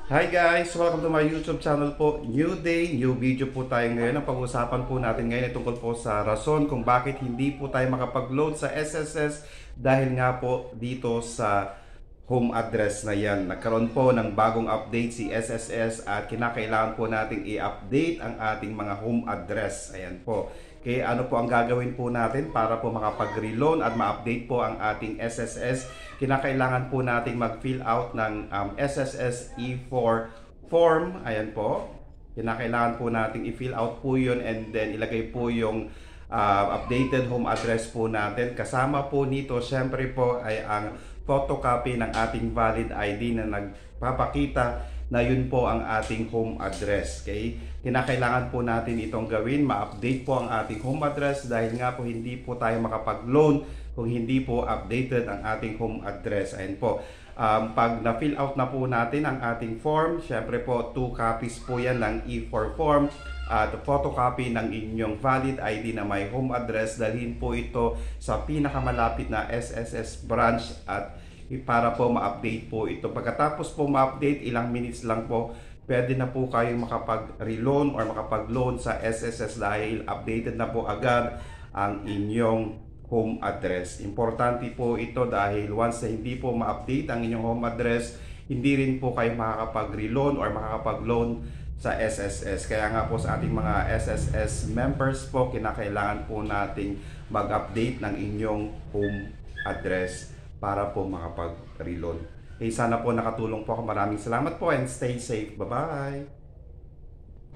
Hi guys! Welcome to my YouTube channel po. New day, new video po tayo ngayon. Ang pag-usapan po natin ngayon ay tungkol po sa rason kung bakit hindi po tayo makapag-load sa SSS dahil nga po dito sa home address na yan. Nagkaroon po ng bagong update si SSS at kinakailangan po nating i-update ang ating mga home address. Ayan po. Kaya ano po ang gagawin po natin para po makapag-reload at ma-update po ang ating SSS? Kinakailangan po nating mag-fill out ng SSS E4 form. Ayan po. Kinakailangan po nating i-fill out po yun and then ilagay po yung updated home address po natin. Kasama po nito, syempre po ay ang photocopy ng ating valid ID na nagpapakita na yun po ang ating home address. Okay? Kinakailangan po natin itong gawin, ma-update po ang ating home address dahil nga po hindi po tayo makapag-loan kung hindi po updated ang ating home address. Ayan po. Pag na-fill out na po natin ang ating form, syempre po 2 copies po yan ng E4 form at photocopy ng inyong valid ID na may home address. Dalhin po ito sa pinakamalapit na SSS branch at para po ma-update po ito. Pagkatapos po ma-update, ilang minutes lang po, pwede na po kayong makapag-reloan or makapag-loan sa SSS dahil updated na po agad ang inyong home address. Importante po ito dahil once na hindi po ma-update ang inyong home address, hindi rin po kayo makakapag-reloan or makakapag-loan sa SSS. Kaya nga po sa ating mga SSS members po, kinakailangan po nating mag-update ng inyong home address para po makapag-reload. Okay, sana po nakatulong po ako. Maraming salamat po and stay safe. Bye-bye!